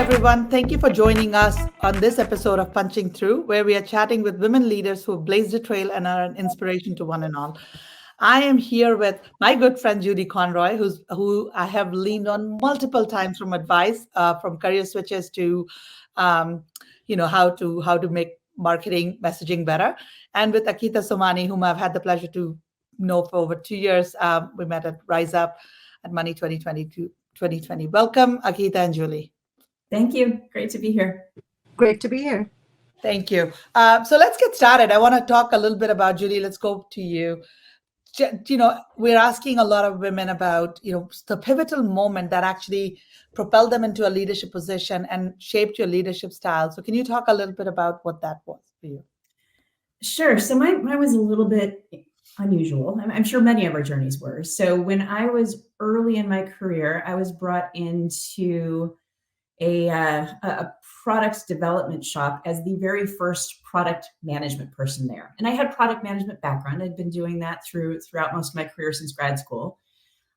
everyone. Thank you for joining us on this episode of Punching Through, where we are chatting with women leaders who have blazed a trail and are an inspiration to one and all. I am here with my good friend Judy Conroy, who I have leaned on multiple times from advice, from career switches to, um, how to make marketing messaging better, and with Akita Somani, whom I've had the pleasure to know for over 2 years. We met at Rise Up at Money 2022 2020. Welcome, Akita and Julie. Thank you. Great to be here. Great to be here. Thank you. So let's get started. I want to talk a little bit about Julie. Let's go to you. We're asking a lot of women about, the pivotal moment that actually propelled them into a leadership position and shaped your leadership style. So can you talk a little bit about what that was for you? Sure. So mine was a little bit unusual. I'm sure many of our journeys were. So when I was early in my career, I was brought into a product development shop as the very first product management person there. And I had product management background. I'd been doing that throughout most of my career since grad school.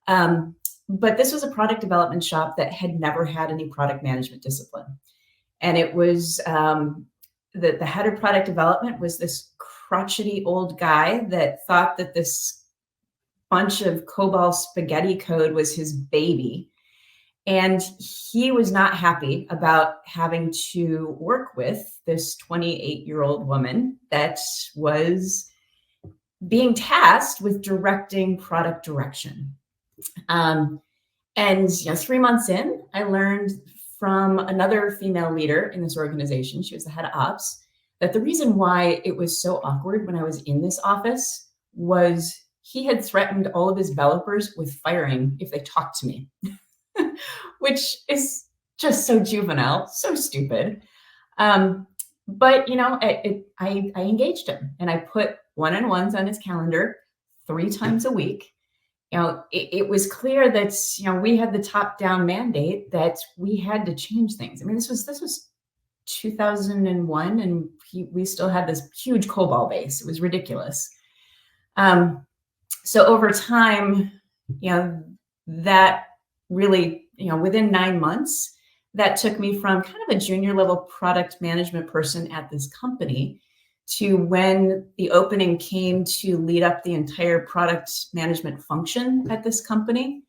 But this was a product development shop that had never had any product management discipline. And it was the head of product development was this crotchety old guy that thought that this bunch of COBOL spaghetti code was his baby. And he was not happy about having to work with this 28-year-old woman that was being tasked with directing product direction. And 3 months in, I learned from another female leader in this organization, she was the head of ops, that the reason why it was so awkward when I was in this office was he had threatened all of his developers with firing if they talked to me. Which is just so juvenile, so stupid. But I engaged him and I put one-on-ones on his calendar 3 times a week. It was clear that we had the top-down mandate that we had to change things. I mean, this was 2001, and we still had this huge COBOL base. It was ridiculous. So over time, that really, within 9 months, that took me from kind of a junior level product management person at this company to when the opening came to lead up the entire product management function at this company,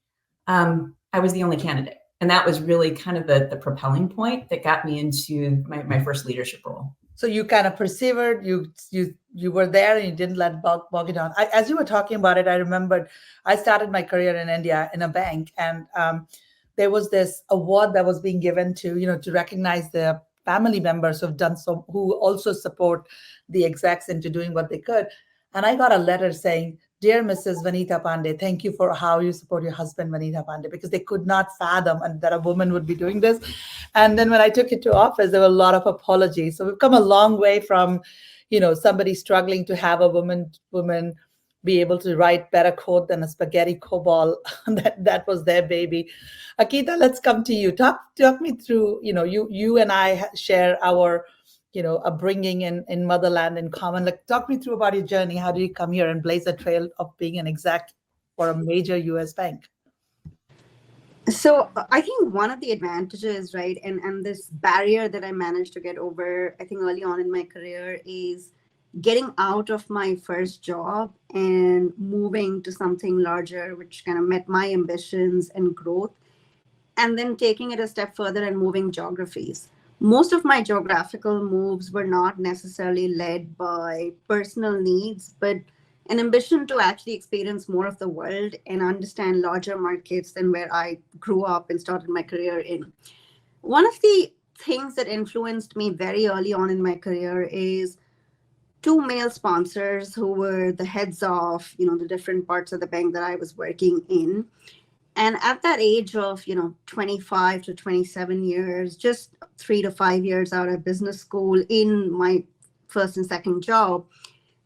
I was the only candidate. And that was really kind of the propelling point that got me into my first leadership role. So you kind of persevered, you were there and you didn't let bog it down. As you were talking about it, I remembered I started my career in India in a bank, and there was this award that was being given to recognize the family members who also support the execs into doing what they could. And I got a letter saying, "Dear Mrs. Vanita Pandey, thank you for how you support your husband, Vanita Pandey," because they could not fathom that a woman would be doing this. And then when I took it to office, there were a lot of apologies. So we've come a long way from, somebody struggling to have a woman be able to write better code than a spaghetti COBOL that was their baby. Akita, let's come to you. Talk me through, you and I share our upbringing in motherland in common. Like, talk me through about your journey. How did you come here and blaze a trail of being an exec for a major US bank? So I think one of the advantages, right, and this barrier that I managed to get over, I think early on in my career, is getting out of my first job and moving to something larger, which kind of met my ambitions and growth, and then taking it a step further and moving geographies. Most of my geographical moves were not necessarily led by personal needs, but an ambition to actually experience more of the world and understand larger markets than where I grew up and started my career in. One of the things that influenced me very early on in my career is 2 male sponsors who were the heads of, the different parts of the bank that I was working in. And at that age of, 25 to 27 years, just 3 to 5 years out of business school in my first and second job,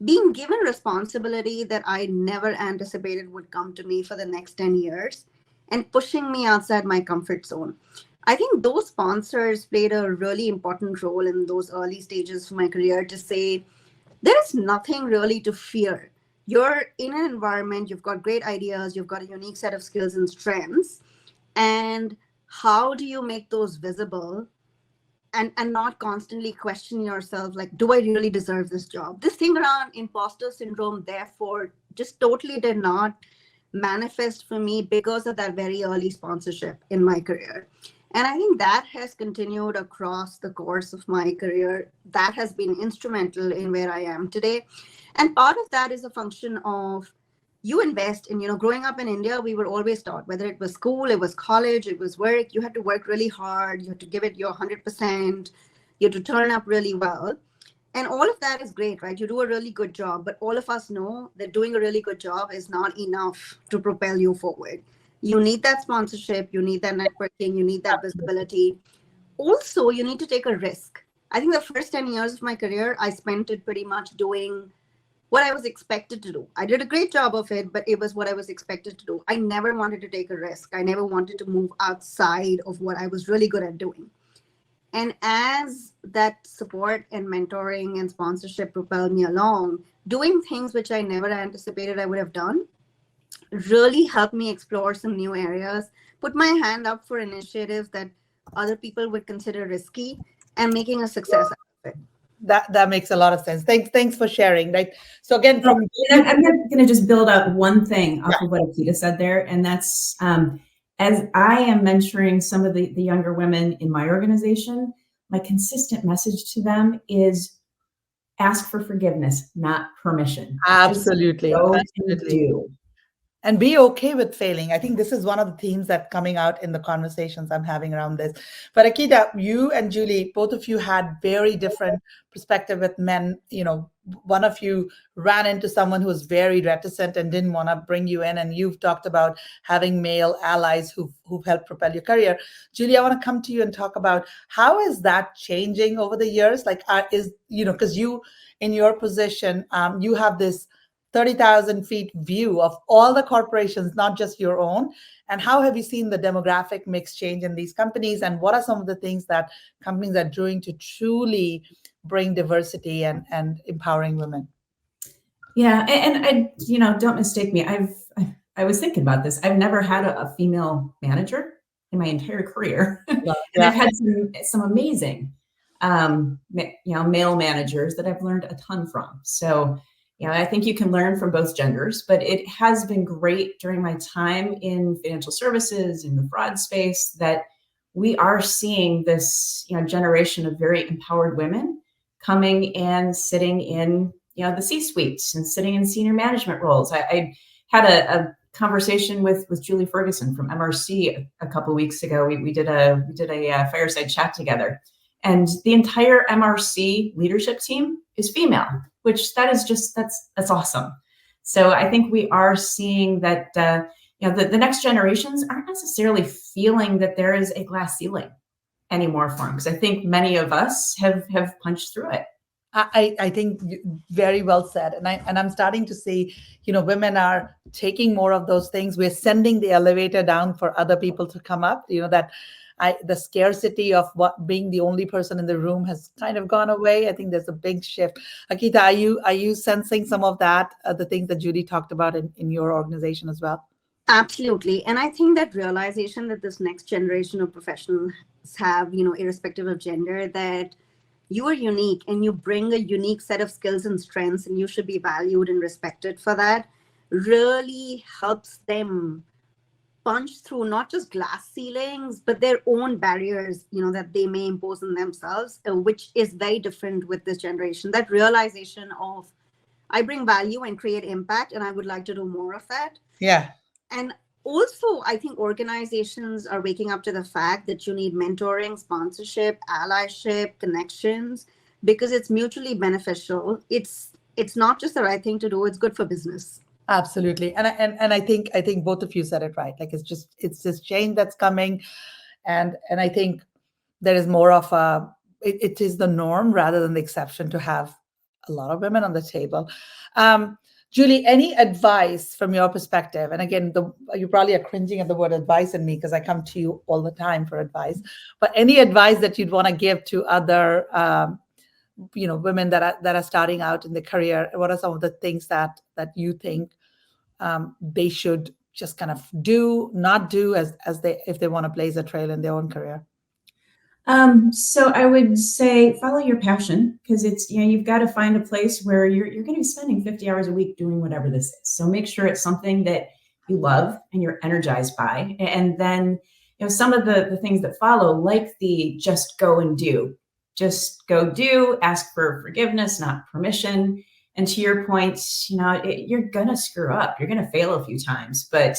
being given responsibility that I never anticipated would come to me for the next 10 years and pushing me outside my comfort zone. I think those sponsors played a really important role in those early stages of my career to say, there is nothing really to fear. You're in an environment, you've got great ideas, you've got a unique set of skills and strengths. And how do you make those visible and not constantly question yourself, like, do I really deserve this job? This thing around imposter syndrome, therefore, just totally did not manifest for me because of that very early sponsorship in my career. And I think that has continued across the course of my career. That has been instrumental in where I am today. And part of that is a function of you invest in, growing up in India, we were always taught, whether it was school, it was college, it was work, you had to work really hard, you had to give it your 100%, you had to turn up really well. And all of that is great, right? You do a really good job, but all of us know that doing a really good job is not enough to propel you forward. You need that sponsorship, you need that networking, you need that visibility. Also, you need to take a risk. I think the first 10 years of my career, I spent it pretty much doing what I was expected to do. I did a great job of it, but it was what I was expected to do. I never wanted to take a risk. I never wanted to move outside of what I was really good at doing. And as that support and mentoring and sponsorship propelled me along, doing things which I never anticipated I would have done really helped me explore some new areas, put my hand up for initiatives that other people would consider risky, and making a success out of it. That makes a lot of sense. Thanks for sharing. Right. So again, Well, from I'm going to just build up one thing off of what Akita said there, and that's as I am mentoring some of the younger women in my organization, my consistent message to them is ask for forgiveness, not permission. absolutely, Just go and absolutely. do. And be okay with failing. I think this is one of the themes that coming out in the conversations I'm having around this. But Akita, you and Julie, both of you had very different perspective with men. One of you ran into someone who was very reticent and didn't want to bring you in, and you've talked about having male allies who've helped propel your career. Julie, I want to come to you and talk about how is that changing over the years? Like, because you in your position, you have this 30,000 feet view of all the corporations, not just your own. And how have you seen the demographic mix change in these companies? And what are some of the things that companies are doing to truly bring diversity and empowering women? Yeah, and I, don't mistake me. I was thinking about this. I've never had a female manager in my entire career, and I've had some amazing, male managers that I've learned a ton from. So, I think you can learn from both genders, but it has been great during my time in financial services, in the fraud space, that we are seeing this, generation of very empowered women coming and sitting in, the C-suites and sitting in senior management roles. I had a conversation with Julie Ferguson from MRC a couple of weeks ago. We did a fireside chat together, and the entire MRC leadership team is female, which that's awesome. So I think we are seeing that the next generations aren't necessarily feeling that there is a glass ceiling anymore for them, because I think many of us have punched through it. I think very well said. And I'm starting to see, women are taking more of those things. We're sending the elevator down for other people to come up, the scarcity of being the only person in the room has kind of gone away. I think there's a big shift. Akita, are you sensing some of that, the things that Judy talked about in your organization as well? Absolutely. And I think that realization that this next generation of professionals have, irrespective of gender, that you are unique and you bring a unique set of skills and strengths, and you should be valued and respected for that, really helps them punch through not just glass ceilings, but their own barriers, that they may impose on themselves, which is very different with this generation. That realization of, I bring value and create impact, and I would like to do more of that. Yeah. And also, I think organizations are waking up to the fact that you need mentoring, sponsorship, allyship, connections, because it's mutually beneficial. It's not just the right thing to do, it's good for business. Absolutely. And I think both of you said it right. Like, it's this change that's coming. And I think there is more of it is the norm rather than the exception to have a lot of women on the table. Julie, any advice from your perspective? And again, you probably are cringing at the word advice in me because I come to you all the time for advice. But any advice that you'd want to give to other, women that are starting out in the career? What are some of the things that you think they should just kind of do, not do, if they want to blaze a trail in their own career? So I would say follow your passion, because it's, you've got to find a place where you're going to be spending 50 hours a week doing whatever this is. So make sure it's something that you love and you're energized by. And then, some of the things that follow, like the just go and do, just go do, ask for forgiveness, not permission. And to your point, you're going to screw up, you're going to fail a few times, but,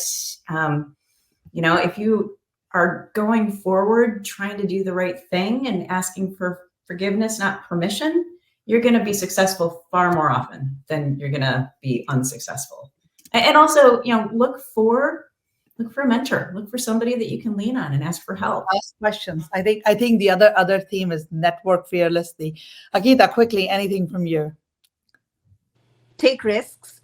if you are going forward, trying to do the right thing and asking for forgiveness, not permission, you're going to be successful far more often than you're going to be unsuccessful. And also, look for a mentor, look for somebody that you can lean on and ask for help. Ask questions. I think the other theme is network fearlessly. Akita, quickly, anything from you? Take risks,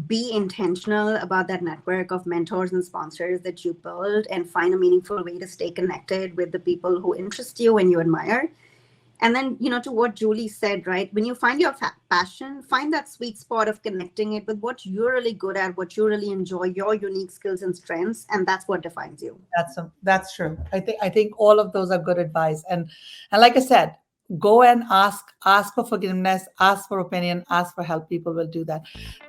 be intentional about that network of mentors and sponsors that you build, and find a meaningful way to stay connected with the people who interest you and you admire. And then, to what Julie said, right? When you find your passion, find that sweet spot of connecting it with what you're really good at, what you really enjoy, your unique skills and strengths, and that's what defines you. That's true. I think all of those are good advice. And like I said, go and ask for forgiveness, ask for opinion, ask for help. People will do that.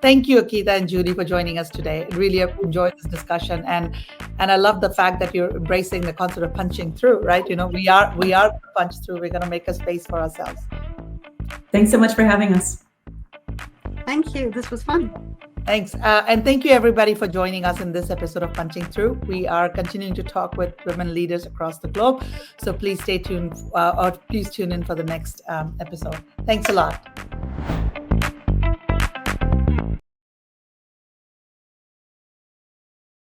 Thank you, Akita and Judy, for joining us today. Really enjoyed this discussion, and I love the fact that you're embracing the concept of punching through. Right? We are punch through. We're going to make a space for ourselves. Thanks so much for having us. Thank you. This was fun. Thanks. And thank you, everybody, for joining us in this episode of Punching Through. We are continuing to talk with women leaders across the globe. So please stay tuned, or please tune in for the next episode. Thanks a lot.